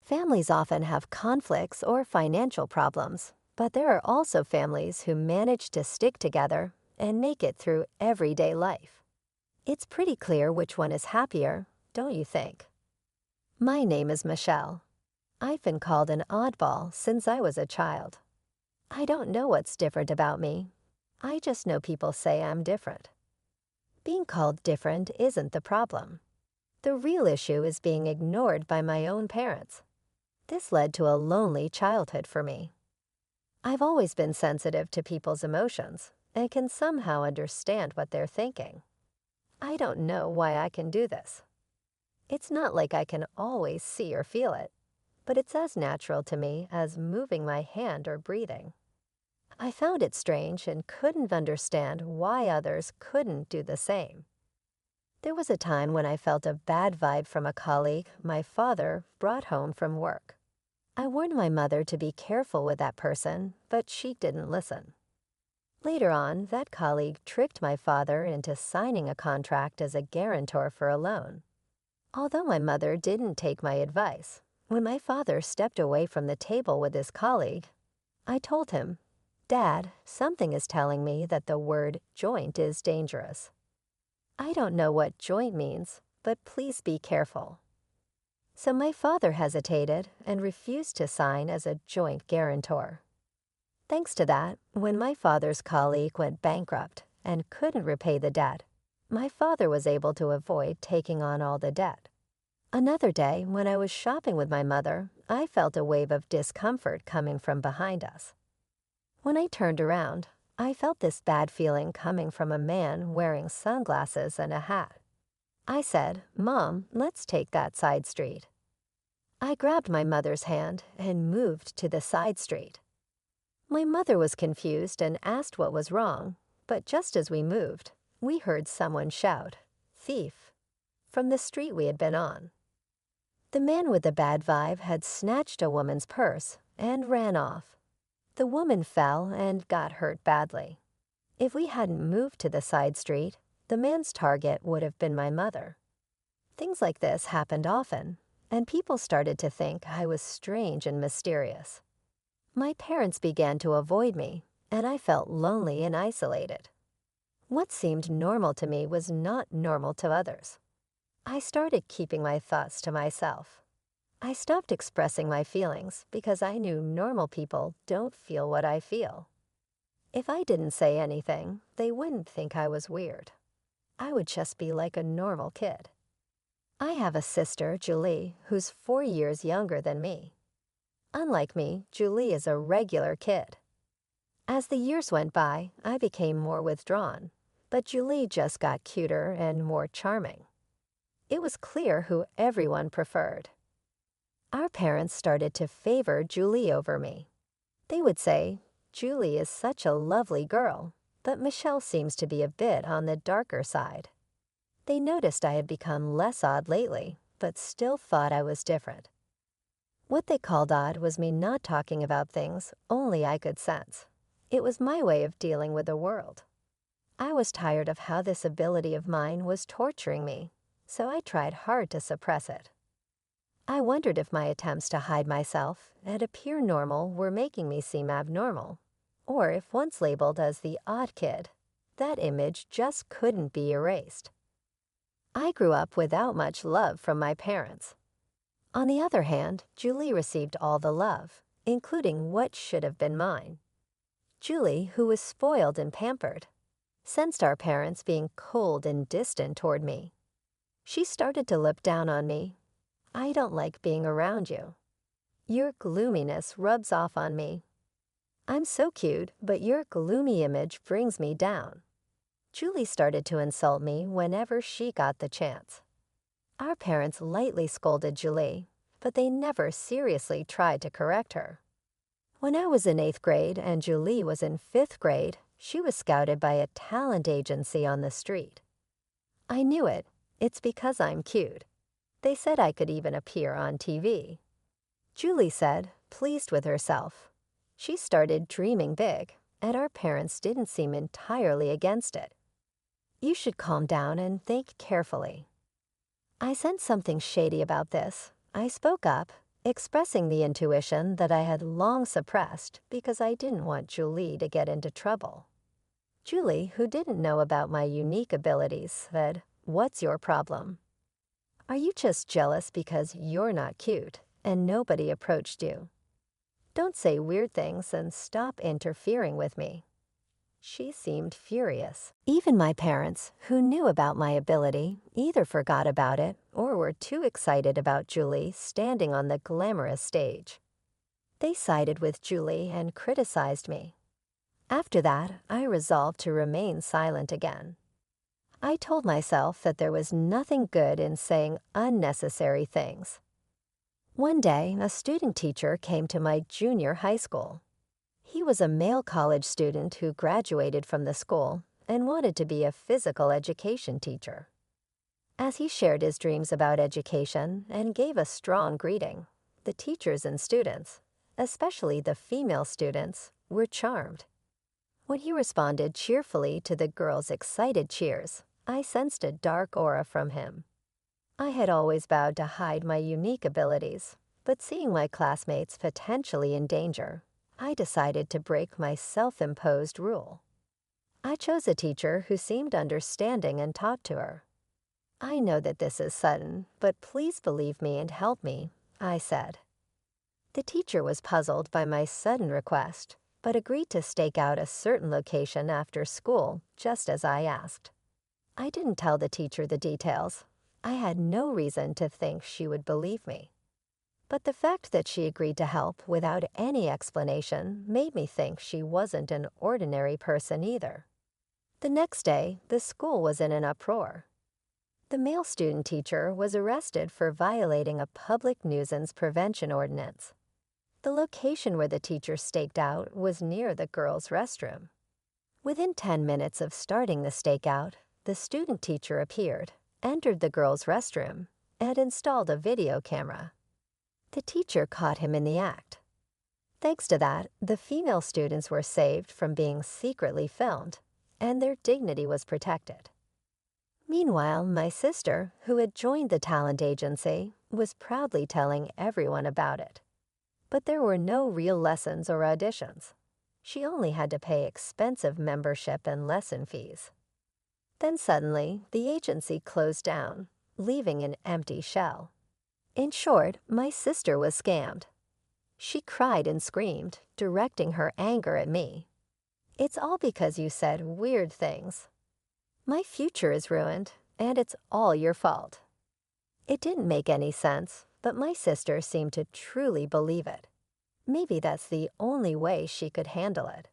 Families often have conflicts or financial problems, but there are also families who manage to stick together and make it through everyday life. It's pretty clear which one is happier, don't you think? My name is Michelle. I've been called an oddball since I was a child. I don't know what's different about me. I just know people say I'm different. Being called different isn't the problem. The real issue is being ignored by my own parents. This led to a lonely childhood for me. I've always been sensitive to people's emotions and can somehow understand what they're thinking. I don't know why I can do this. It's not like I can always see or feel it, but it's as natural to me as moving my hand or breathing. I found it strange and couldn't understand why others couldn't do the same. There was a time when I felt a bad vibe from a colleague my father brought home from work. I warned my mother to be careful with that person, but she didn't listen. Later on, that colleague tricked my father into signing a contract as a guarantor for a loan. Although my mother didn't take my advice, when my father stepped away from the table with his colleague, I told him, "Dad, something is telling me that the word joint is dangerous. I don't know what joint means, but please be careful." So my father hesitated and refused to sign as a joint guarantor. Thanks to that, when my father's colleague went bankrupt and couldn't repay the debt, my father was able to avoid taking on all the debt. Another day, when I was shopping with my mother, I felt a wave of discomfort coming from behind us. When I turned around, I felt this bad feeling coming from a man wearing sunglasses and a hat. I said, "Mom, let's take that side street." I grabbed my mother's hand and moved to the side street. My mother was confused and asked what was wrong, but just as we moved, we heard someone shout, "Thief," from the street we had been on. The man with the bad vibe had snatched a woman's purse and ran off. The woman fell and got hurt badly. If we hadn't moved to the side street, the man's target would have been my mother. Things like this happened often, and people started to think I was strange and mysterious. My parents began to avoid me, and I felt lonely and isolated. What seemed normal to me was not normal to others. I started keeping my thoughts to myself. I stopped expressing my feelings because I knew normal people don't feel what I feel. If I didn't say anything, they wouldn't think I was weird. I would just be like a normal kid. I have a sister, Julie, who's 4 years younger than me. Unlike me, Julie is a regular kid. As the years went by, I became more withdrawn, but Julie just got cuter and more charming. It was clear who everyone preferred. Our parents started to favor Julie over me. They would say, "Julie is such a lovely girl, but Michelle seems to be a bit on the darker side." They noticed I had become less odd lately, but still thought I was different. What they called odd was me not talking about things only I could sense. It was my way of dealing with the world. I was tired of how this ability of mine was torturing me, so I tried hard to suppress it. I wondered if my attempts to hide myself and appear normal were making me seem abnormal, or if once labeled as the odd kid, that image just couldn't be erased. I grew up without much love from my parents. On the other hand, Julie received all the love, including what should have been mine. Julie, who was spoiled and pampered, sensed our parents being cold and distant toward me. She started to look down on me. "I don't like being around you. Your gloominess rubs off on me. I'm so cute, but your gloomy image brings me down." Julie started to insult me whenever she got the chance. Our parents lightly scolded Julie, but they never seriously tried to correct her. When I was in 8th grade and Julie was in 5th grade, she was scouted by a talent agency on the street. I knew it. It's because I'm cute. They said I could even appear on TV. Julie said, pleased with herself. She started dreaming big, and our parents didn't seem entirely against it. "You should calm down and think carefully." I sensed something shady about this. I spoke up, expressing the intuition that I had long suppressed because I didn't want Julie to get into trouble. Julie, who didn't know about my unique abilities, said, "What's your problem? Are you just jealous because you're not cute and nobody approached you? Don't say weird things and stop interfering with me." She seemed furious. Even my parents, who knew about my ability, either forgot about it or were too excited about Julie standing on the glamorous stage. They sided with Julie and criticized me. After that, I resolved to remain silent again. I told myself that there was nothing good in saying unnecessary things. One day, a student teacher came to my junior high school. He was a male college student who graduated from the school and wanted to be a physical education teacher. As he shared his dreams about education and gave a strong greeting, the teachers and students, especially the female students, were charmed. When he responded cheerfully to the girls' excited cheers, I sensed a dark aura from him. I had always vowed to hide my unique abilities, but seeing my classmates potentially in danger, I decided to break my self-imposed rule. I chose a teacher who seemed understanding and talked to her. "I know that this is sudden, but please believe me and help me," I said. The teacher was puzzled by my sudden request, but agreed to stake out a certain location after school, just as I asked. I didn't tell the teacher the details. I had no reason to think she would believe me. But the fact that she agreed to help without any explanation made me think she wasn't an ordinary person either. The next day, the school was in an uproar. The male student teacher was arrested for violating a public nuisance prevention ordinance. The location where the teacher staked out was near the girls' restroom. Within 10 minutes of starting the stakeout, the student teacher appeared, entered the girls' restroom, and installed a video camera. The teacher caught him in the act. Thanks to that, the female students were saved from being secretly filmed, and their dignity was protected. Meanwhile, my sister, who had joined the talent agency, was proudly telling everyone about it. But there were no real lessons or auditions. She only had to pay expensive membership and lesson fees. Then suddenly, the agency closed down, leaving an empty shell. In short, my sister was scammed. She cried and screamed, directing her anger at me. "It's all because you said weird things. My future is ruined, and it's all your fault." It didn't make any sense, but my sister seemed to truly believe it. Maybe that's the only way she could handle it.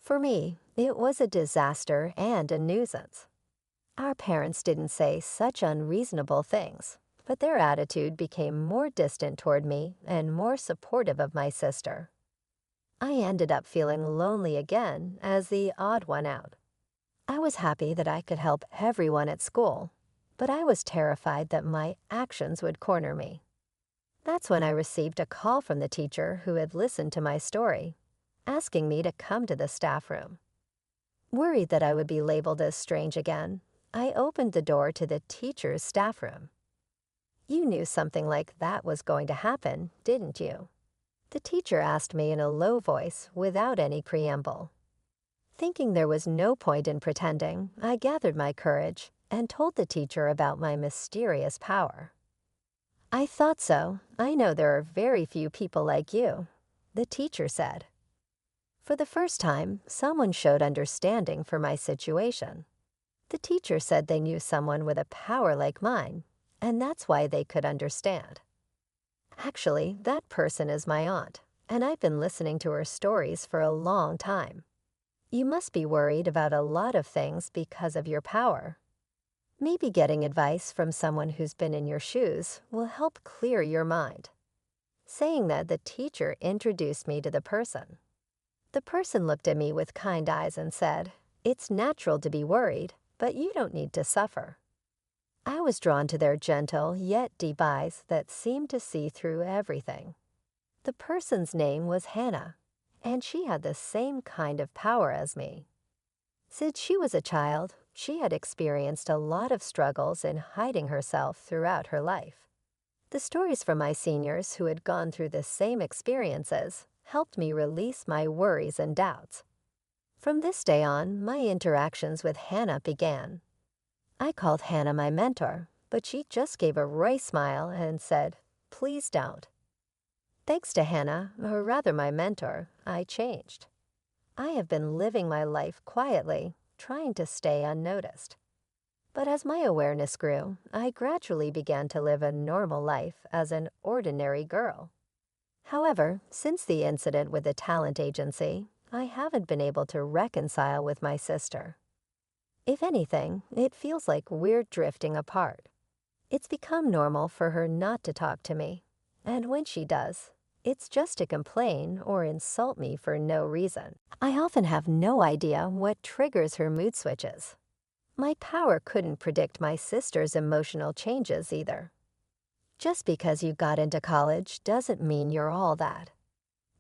For me, it was a disaster and a nuisance. Our parents didn't say such unreasonable things, but their attitude became more distant toward me and more supportive of my sister. I ended up feeling lonely again as the odd one out. I was happy that I could help everyone at school, but I was terrified that my actions would corner me. That's when I received a call from the teacher who had listened to my story, asking me to come to the staff room. Worried that I would be labeled as strange again, I opened the door to the teacher's staff room. "You knew something like that was going to happen, didn't you?" The teacher asked me in a low voice without any preamble. Thinking there was no point in pretending, I gathered my courage and told the teacher about my mysterious power. "I thought so. I know there are very few people like you," the teacher said. For the first time, someone showed understanding for my situation. The teacher said they knew someone with a power like mine, and that's why they could understand. Actually, that person is my aunt, and I've been listening to her stories for a long time. You must be worried about a lot of things because of your power. Maybe getting advice from someone who's been in your shoes will help clear your mind." Saying that, the teacher introduced me to the person. The person looked at me with kind eyes and said, "It's natural to be worried, but you don't need to suffer." I was drawn to their gentle yet deep eyes that seemed to see through everything. The person's name was Hannah, and she had the same kind of power as me. Since she was a child, she had experienced a lot of struggles in hiding herself throughout her life. The The stories from my seniors who had gone through the same experiences helped me release my worries and doubts. From this day on, my interactions with Hannah began. I called Hannah my mentor, but she just gave a wry smile and said, "Please don't." Thanks to Hannah, or rather my mentor, I changed. I have been living my life quietly, trying to stay unnoticed. But as my awareness grew, I gradually began to live a normal life as an ordinary girl. However, since the incident with the talent agency, I haven't been able to reconcile with my sister. If anything, it feels like we're drifting apart. It's become normal for her not to talk to me, and when she does, it's just to complain or insult me for no reason. I often have no idea what triggers her mood switches. My power couldn't predict my sister's emotional changes either. Just because you got into college doesn't mean you're all that.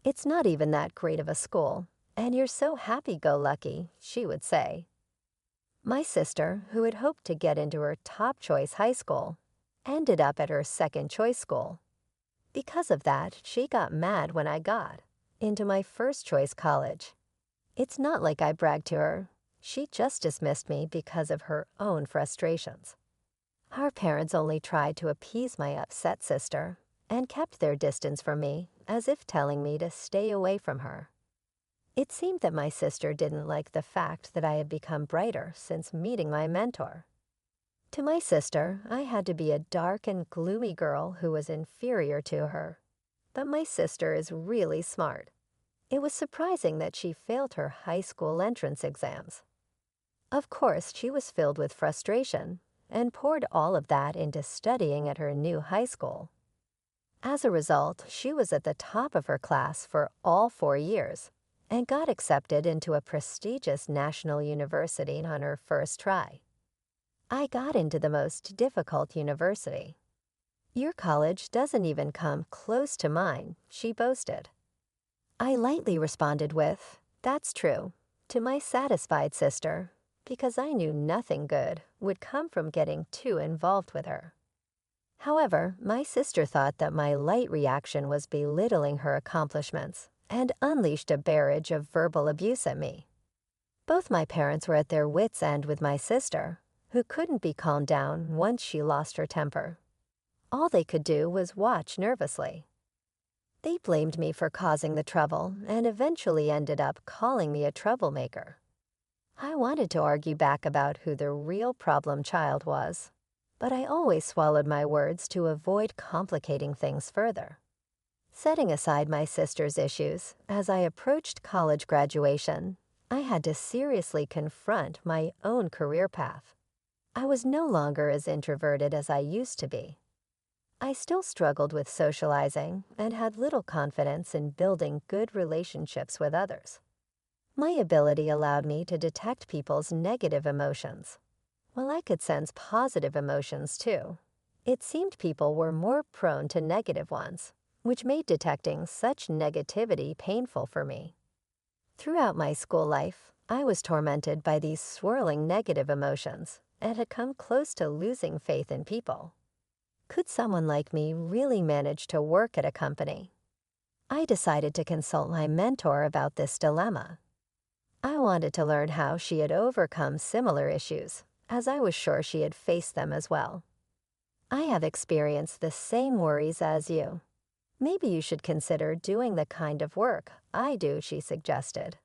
It's not even that great of a school, and you're so happy-go-lucky, she would say. My sister, who had hoped to get into her top choice high school, ended up at her second choice school. Because of that, she got mad when I got into my first choice college. It's not like I bragged to her. She just dismissed me because of her own frustrations. Our parents only tried to appease my upset sister and kept their distance from me, as if telling me to stay away from her. It seemed that my sister didn't like the fact that I had become brighter since meeting my mentor. To my sister, I had to be a dark and gloomy girl who was inferior to her. But my sister is really smart. It was surprising that she failed her high school entrance exams. Of course, she was filled with frustration and poured all of that into studying at her new high school. As a result, she was at the top of her class for all 4 years and got accepted into a prestigious national university on her first try. I got into the most difficult university. "Your college doesn't even come close to mine," she boasted. I lightly responded with, "That's true," to my satisfied sister, because I knew nothing good would come from getting too involved with her. However, my sister thought that my light reaction was belittling her accomplishments and unleashed a barrage of verbal abuse at me. Both my parents were at their wits' end with my sister, who couldn't be calmed down once she lost her temper. All they could do was watch nervously. They blamed me for causing the trouble and eventually ended up calling me a troublemaker. I wanted to argue back about who the real problem child was, but I always swallowed my words to avoid complicating things further. Setting aside my sister's issues, as I approached college graduation, I had to seriously confront my own career path. I was no longer as introverted as I used to be. I still struggled with socializing and had little confidence in building good relationships with others. My ability allowed me to detect people's negative emotions. While I could sense positive emotions too, it seemed people were more prone to negative ones, which made detecting such negativity painful for me. Throughout my school life, I was tormented by these swirling negative emotions and had come close to losing faith in people. Could someone like me really manage to work at a company? I decided to consult my mentor about this dilemma. I wanted to learn how she had overcome similar issues, as I was sure she had faced them as well. I have experienced the same worries as you. Maybe you should consider doing the kind of work I do, she suggested.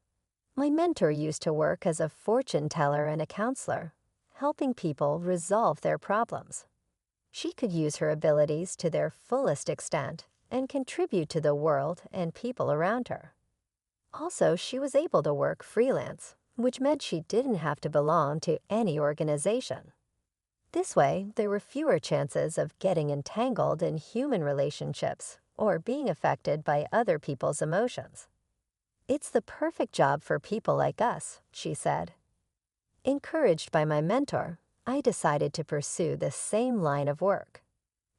My mentor used to work as a fortune teller and a counselor, helping people resolve their problems. She could use her abilities to their fullest extent and contribute to the world and people around her. Also, she was able to work freelance, which meant she didn't have to belong to any organization. This way, there were fewer chances of getting entangled in human relationships or being affected by other people's emotions. "It's the perfect job for people like us," she said. Encouraged by my mentor, I decided to pursue the same line of work.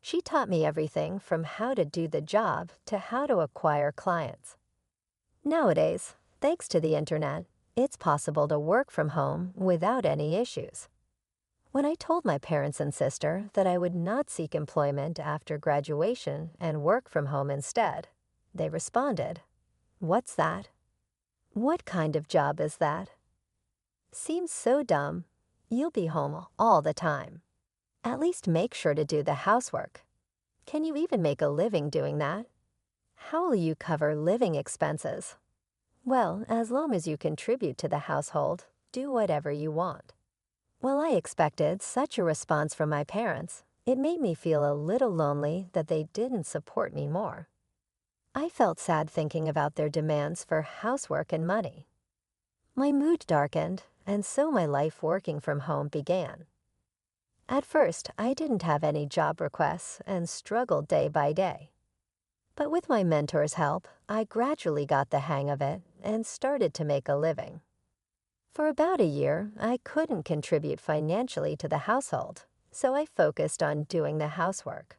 She taught me everything from how to do the job to how to acquire clients. Nowadays, thanks to the internet, it's possible to work from home without any issues. When I told my parents and sister that I would not seek employment after graduation and work from home instead, they responded, "What's that? What kind of job is that? Seems so dumb. You'll be home all the time. At least make sure to do the housework. Can you even make a living doing that? How will you cover living expenses? Well, as long as you contribute to the household, do whatever you want." While I expected such a response from my parents, it made me feel a little lonely that they didn't support me more. I felt sad thinking about their demands for housework and money. My mood darkened, and so my life working from home began. At first, I didn't have any job requests and struggled day by day. But with my mentor's help, I gradually got the hang of it and started to make a living. For about a year, I couldn't contribute financially to the household, so I focused on doing the housework.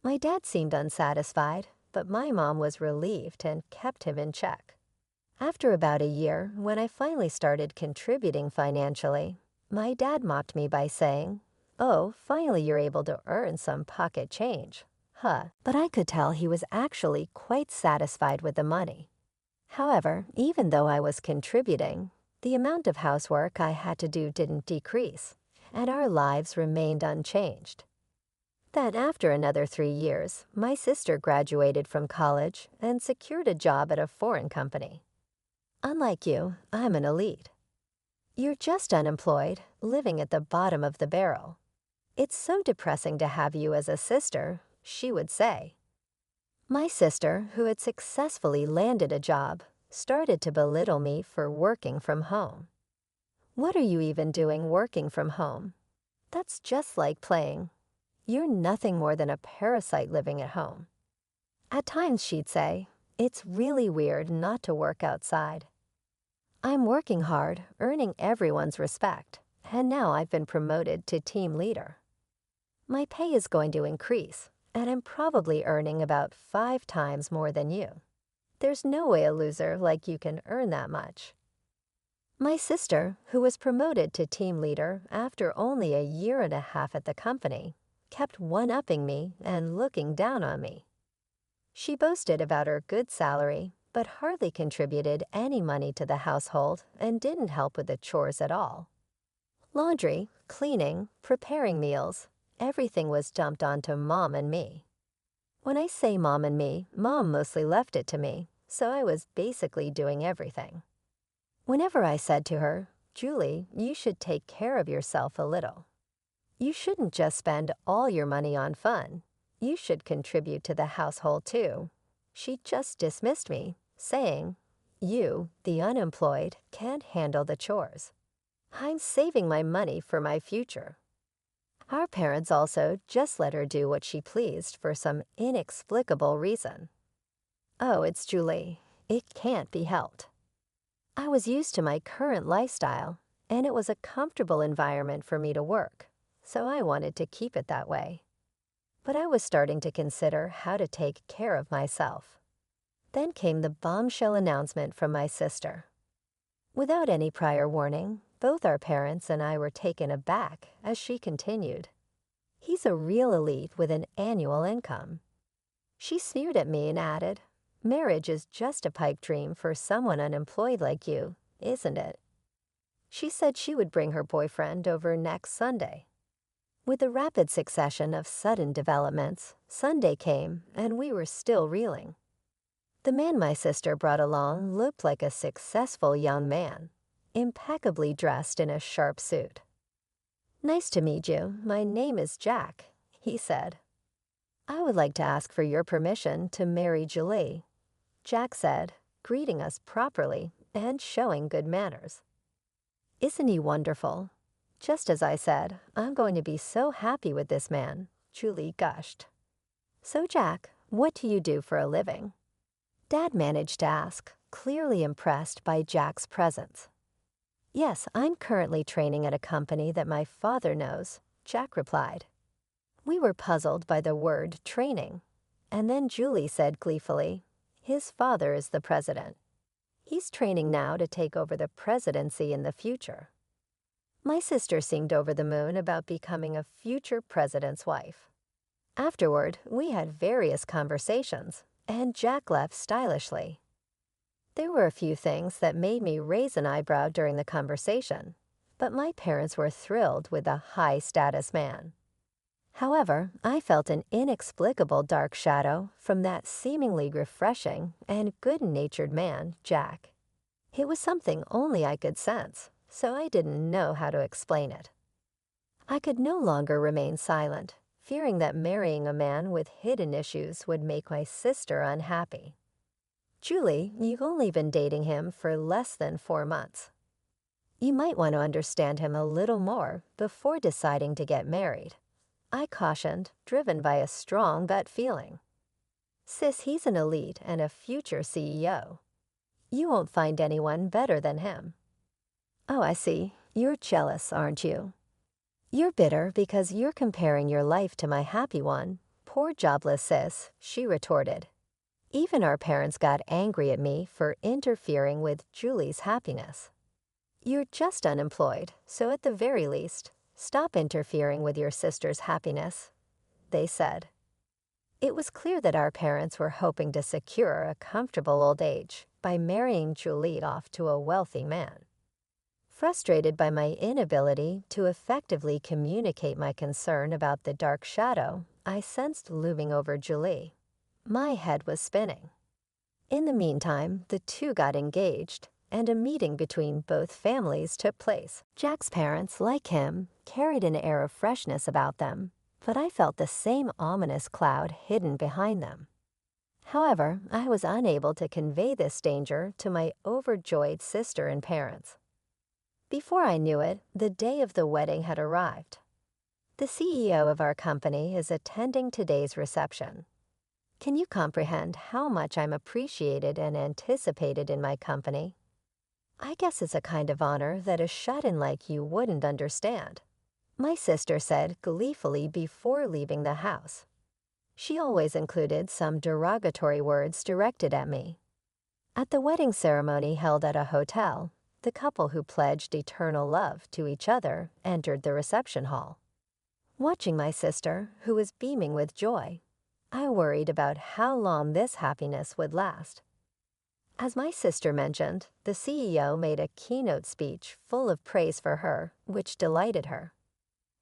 My dad seemed unsatisfied, but my mom was relieved and kept him in check. After about a year, when I finally started contributing financially, my dad mocked me by saying, "Oh, finally you're able to earn some pocket change. Huh." But I could tell he was actually quite satisfied with the money. However, even though I was contributing, the amount of housework I had to do didn't decrease, and our lives remained unchanged. Then, after another 3 years, my sister graduated from college and secured a job at a foreign company. Unlike you, I'm an elite. You're just unemployed, living at the bottom of the barrel. It's so depressing to have you as a sister, she would say. My sister, who had successfully landed a job, started to belittle me for working from home. "What are you even doing working from home? That's just like playing. You're nothing more than a parasite living at home." At times she'd say, "It's really weird not to work outside. I'm working hard, earning everyone's respect, and now I've been promoted to team leader. My pay is going to increase, and I'm probably earning about 5 times more than you. There's no way a loser like you can earn that much." My sister, who was promoted to team leader after only a year and a half at the company, kept one-upping me and looking down on me. She boasted about her good salary, but hardly contributed any money to the household and didn't help with the chores at all. Laundry, cleaning, preparing meals, everything was dumped onto Mom and me. When I say Mom and me, Mom mostly left it to me, so I was basically doing everything. Whenever I said to her, "Julie, you should take care of yourself a little. You shouldn't just spend all your money on fun. You should contribute to the household too," she just dismissed me, saying, "You, the unemployed, can't handle the chores. I'm saving my money for my future." Our parents also just let her do what she pleased for some inexplicable reason. Oh, it's Julie. It can't be helped. I was used to my current lifestyle, and it was a comfortable environment for me to work, so I wanted to keep it that way. But I was starting to consider how to take care of myself. Then came the bombshell announcement from my sister. Without any prior warning, both our parents and I were taken aback as she continued, "He's a real elite with an annual income." She sneered at me and added, "Marriage is just a pipe dream for someone unemployed like you, isn't it?" She said she would bring her boyfriend over next Sunday. With the rapid succession of sudden developments, Sunday came and we were still reeling. The man my sister brought along looked like a successful young man, impeccably dressed in a sharp suit. "Nice to meet you. My name is Jack," he said. "I would like to ask for your permission to marry Julie," Jack said, greeting us properly and showing good manners. "Isn't he wonderful? Just as I said, I'm going to be so happy with this man," Julie gushed. "So Jack, what do you do for a living?" Dad managed to ask, clearly impressed by Jack's presence. "Yes, I'm currently training at a company that my father knows," Jack replied. We were puzzled by the word training, and then Julie said gleefully, "His father is the president. He's training now to take over the presidency in the future." My sister seemed over the moon about becoming a future president's wife. Afterward, we had various conversations, and Jack left stylishly. There were a few things that made me raise an eyebrow during the conversation, but my parents were thrilled with the high-status man. However, I felt an inexplicable dark shadow from that seemingly refreshing and good-natured man, Jack. It was something only I could sense, so I didn't know how to explain it. I could no longer remain silent, fearing that marrying a man with hidden issues would make my sister unhappy. Julie, you've only been dating him for less than 4 months. You might want to understand him a little more before deciding to get married, I cautioned, driven by a strong gut feeling. Sis, he's an elite and a future CEO. You won't find anyone better than him. Oh, I see. You're jealous, aren't you? You're bitter because you're comparing your life to my happy one. Poor jobless sis, she retorted. Even our parents got angry at me for interfering with Julie's happiness. You're just unemployed, so at the very least, stop interfering with your sister's happiness, they said. It was clear that our parents were hoping to secure a comfortable old age by marrying Julie off to a wealthy man. Frustrated by my inability to effectively communicate my concern about the dark shadow I sensed looming over Julie, my head was spinning. In the meantime, the two got engaged, and a meeting between both families took place. Jack's parents, like him, carried an air of freshness about them, but I felt the same ominous cloud hidden behind them. However, I was unable to convey this danger to my overjoyed sister and parents. Before I knew it, the day of the wedding had arrived. The CEO of our company is attending today's reception. Can you comprehend how much I'm appreciated and anticipated in my company? I guess it's a kind of honor that a shut-in like you wouldn't understand, my sister said gleefully before leaving the house. She always included some derogatory words directed at me. At the wedding ceremony held at a hotel, the couple who pledged eternal love to each other entered the reception hall. Watching my sister, who was beaming with joy, I worried about how long this happiness would last. As my sister mentioned, the CEO made a keynote speech full of praise for her, which delighted her.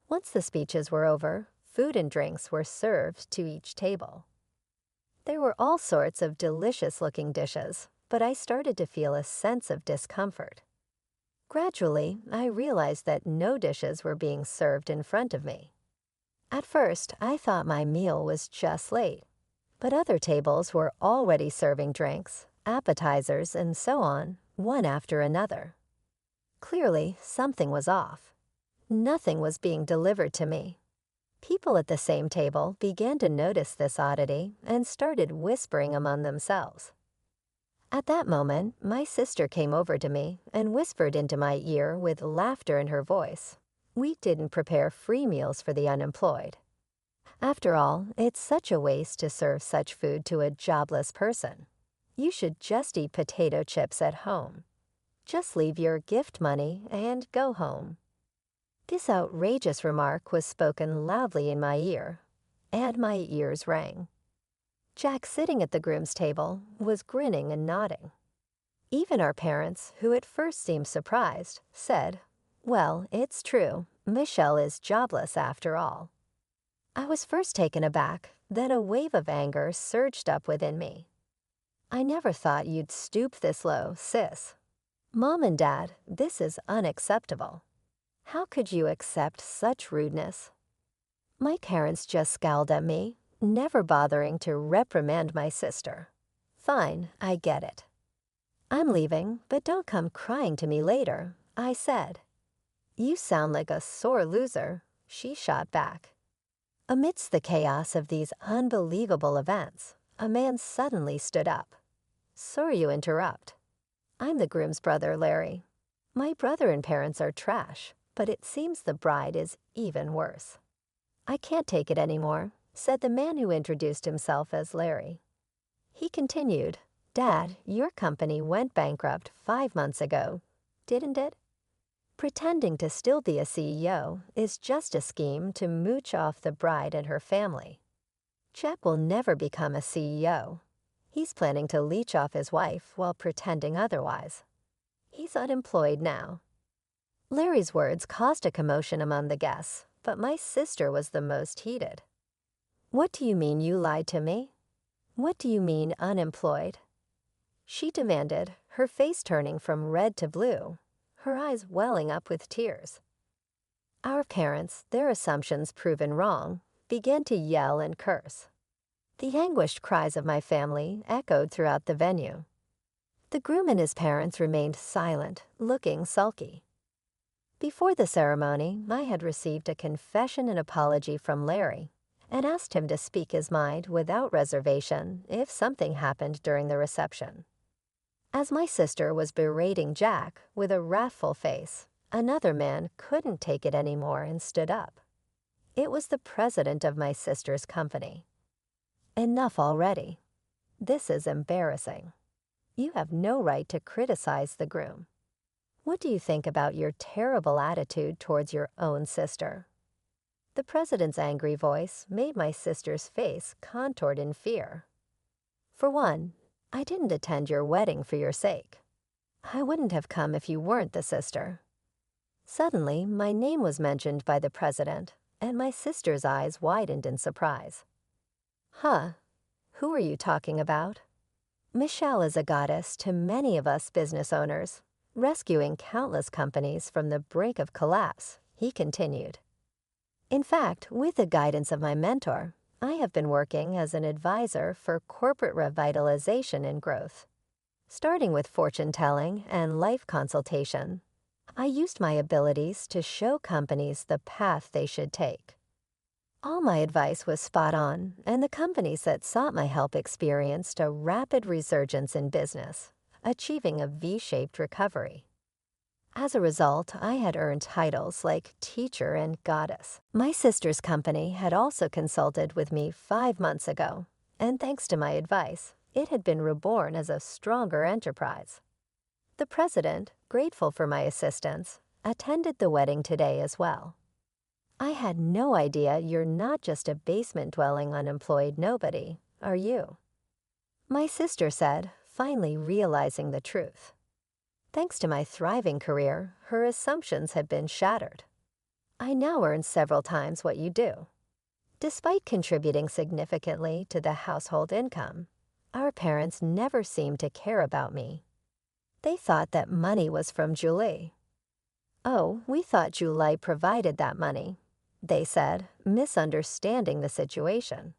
Once the speeches were over, food and drinks were served to each table. There were all sorts of delicious-looking dishes, but I started to feel a sense of discomfort. Gradually, I realized that no dishes were being served in front of me. At first, I thought my meal was just late, but other tables were already serving drinks, appetizers, and so on, one after another. Clearly, something was off. Nothing was being delivered to me. People at the same table began to notice this oddity and started whispering among themselves. At that moment, my sister came over to me and whispered into my ear with laughter in her voice, "We didn't prepare free meals for the unemployed. After all, it's such a waste to serve such food to a jobless person. You should just eat potato chips at home. Just leave your gift money and go home." This outrageous remark was spoken loudly in my ear, and my ears rang. Jack, sitting at the groom's table, was grinning and nodding. Even our parents, who at first seemed surprised, said, "Well, it's true. Michelle is jobless after all." I was first taken aback, then a wave of anger surged up within me. "I never thought you'd stoop this low, sis. Mom and Dad, this is unacceptable. How could you accept such rudeness?" My parents just scowled at me, never bothering to reprimand my sister. "Fine, I get it. I'm leaving, but don't come crying to me later," I said. "You sound like a sore loser," she shot back. Amidst the chaos of these unbelievable events, a man suddenly stood up. "Sorry you interrupt. I'm the groom's brother, Larry. My brother and parents are trash, but it seems the bride is even worse." "I can't take it anymore," said the man who introduced himself as Larry. He continued, "Dad, your company went bankrupt 5 months ago, didn't it?" Pretending to still be a CEO is just a scheme to mooch off the bride and her family. Jack will never become a CEO. He's planning to leech off his wife while pretending otherwise. He's unemployed now. Larry's words caused a commotion among the guests, but my sister was the most heated. "What do you mean you lied to me? What do you mean unemployed?" She demanded, her face turning from red to blue, her eyes welling up with tears. Our parents, their assumptions proven wrong, began to yell and curse. The anguished cries of my family echoed throughout the venue. The groom and his parents remained silent, looking sulky. Before the ceremony, I had received a confession and apology from Larry and asked him to speak his mind without reservation if something happened during the reception. As my sister was berating Jack with a wrathful face, another man couldn't take it anymore and stood up. It was the president of my sister's company. "Enough already. This is embarrassing. You have no right to criticize the groom. What do you think about your terrible attitude towards your own sister?" The president's angry voice made my sister's face contoured in fear. "For one, I didn't attend your wedding for your sake. I wouldn't have come if you weren't the sister." Suddenly, my name was mentioned by the president, and my sister's eyes widened in surprise. "Huh, who are you talking about?" "Michelle is a goddess to many of us business owners, rescuing countless companies from the brink of collapse," he continued. "In fact, with the guidance of my mentor, I have been working as an advisor for corporate revitalization and growth. Starting with fortune-telling and life consultation, I used my abilities to show companies the path they should take. All my advice was spot on, and the companies that sought my help experienced a rapid resurgence in business, achieving a V-shaped recovery. As a result, I had earned titles like teacher and goddess. My sister's company had also consulted with me 5 months ago, and thanks to my advice, it had been reborn as a stronger enterprise. The president, grateful for my assistance, attended the wedding today as well. I had no idea you're not just a basement-dwelling unemployed nobody, are you?" My sister said, finally realizing the truth. Thanks to my thriving career, her assumptions had been shattered. "I now earn several times what you do." Despite contributing significantly to the household income, our parents never seemed to care about me. They thought that money was from Julie. "Oh, we thought Julie provided that money," they said, misunderstanding the situation.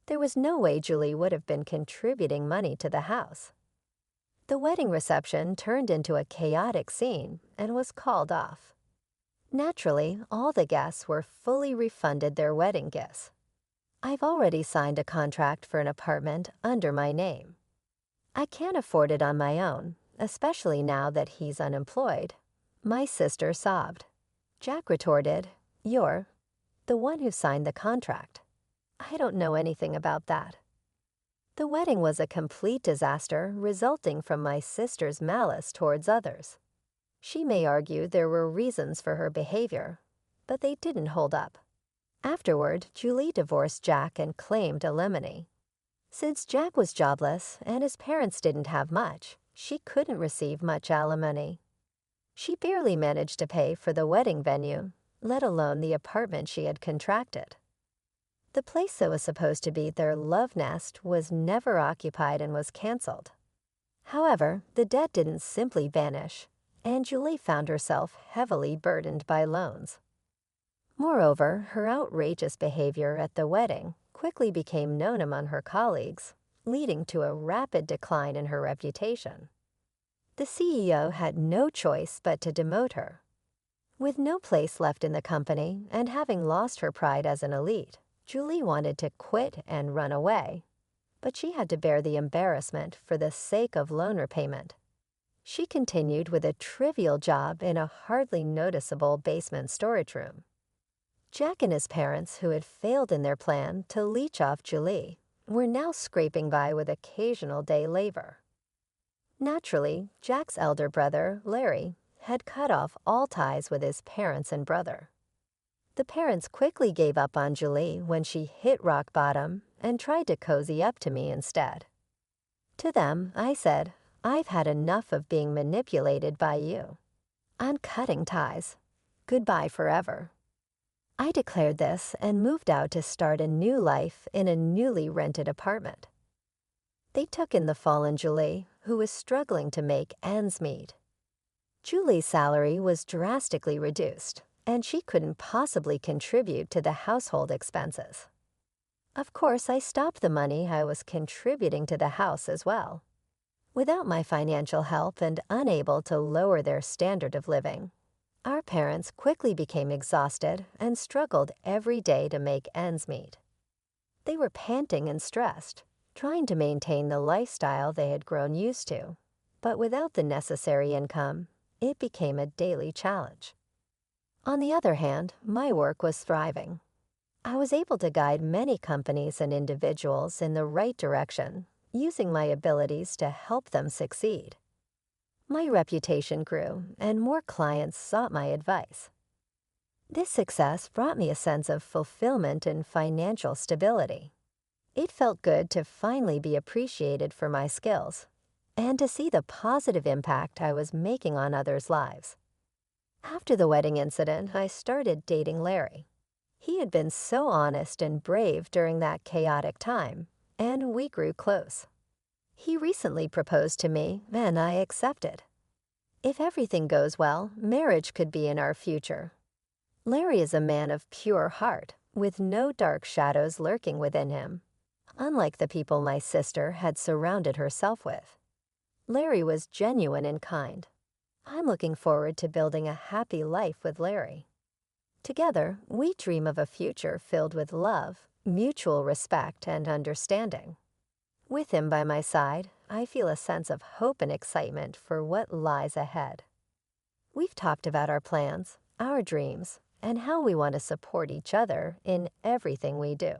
There was no way Julie would have been contributing money to the house. The wedding reception turned into a chaotic scene and was called off. Naturally, all the guests were fully refunded their wedding gifts. I've already signed a contract for an apartment under my name. I can't afford it on my own, especially now that he's unemployed. My sister sobbed. Jack retorted, "You're the one who signed the contract. I don't know anything about that." The wedding was a complete disaster resulting from my sister's malice towards others. She may argue there were reasons for her behavior, but they didn't hold up. Afterward, Julie divorced Jack and claimed alimony. Since Jack was jobless and his parents didn't have much, she couldn't receive much alimony. She barely managed to pay for the wedding venue, let alone the apartment she had contracted. The place that was supposed to be their love nest was never occupied and was canceled. However, the debt didn't simply vanish, and Julie found herself heavily burdened by loans. Moreover, her outrageous behavior at the wedding quickly became known among her colleagues, leading to a rapid decline in her reputation. The CEO had no choice but to demote her. With no place left in the company and having lost her pride as an elite, Julie wanted to quit and run away, but she had to bear the embarrassment for the sake of loan repayment. She continued with a trivial job in a hardly noticeable basement storage room. Jack and his parents, who had failed in their plan to leech off Julie, were now scraping by with occasional day labor. Naturally, Jack's elder brother, Larry, had cut off all ties with his parents and brother. The parents quickly gave up on Julie when she hit rock bottom and tried to cozy up to me instead. To them, I said, "I've had enough of being manipulated by you. I'm cutting ties. Goodbye forever." I declared this and moved out to start a new life in a newly rented apartment. They took in the fallen Julie, who was struggling to make ends meet. Julie's salary was drastically reduced, and she couldn't possibly contribute to the household expenses. Of course, I stopped the money I was contributing to the house as well. Without my financial help and unable to lower their standard of living, our parents quickly became exhausted and struggled every day to make ends meet. They were panting and stressed, trying to maintain the lifestyle they had grown used to, but without the necessary income, it became a daily challenge. On the other hand, my work was thriving. I was able to guide many companies and individuals in the right direction, using my abilities to help them succeed. My reputation grew, and more clients sought my advice. This success brought me a sense of fulfillment and financial stability. It felt good to finally be appreciated for my skills, and to see the positive impact I was making on others' lives. After the wedding incident, I started dating Larry. He had been so honest and brave during that chaotic time, and we grew close. He recently proposed to me, and I accepted. If everything goes well, marriage could be in our future. Larry is a man of pure heart, with no dark shadows lurking within him, unlike the people my sister had surrounded herself with. Larry was genuine and kind. I'm looking forward to building a happy life with Larry. Together, we dream of a future filled with love, mutual respect, and understanding. With him by my side, I feel a sense of hope and excitement for what lies ahead. We've talked about our plans, our dreams, and how we want to support each other in everything we do.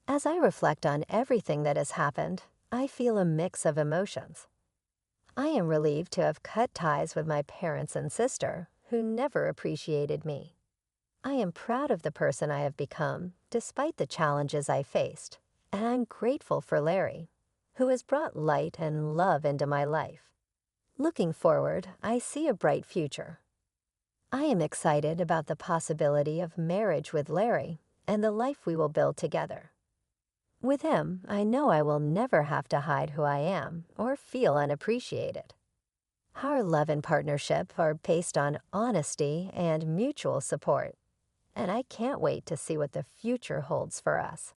As I reflect on everything that has happened, I feel a mix of emotions. I am relieved to have cut ties with my parents and sister, who never appreciated me. I am proud of the person I have become, despite the challenges I faced, and I'm grateful for Larry, who has brought light and love into my life. Looking forward, I see a bright future. I am excited about the possibility of marriage with Larry and the life we will build together. With him, I know I will never have to hide who I am or feel unappreciated. Our love and partnership are based on honesty and mutual support, and I can't wait to see what the future holds for us.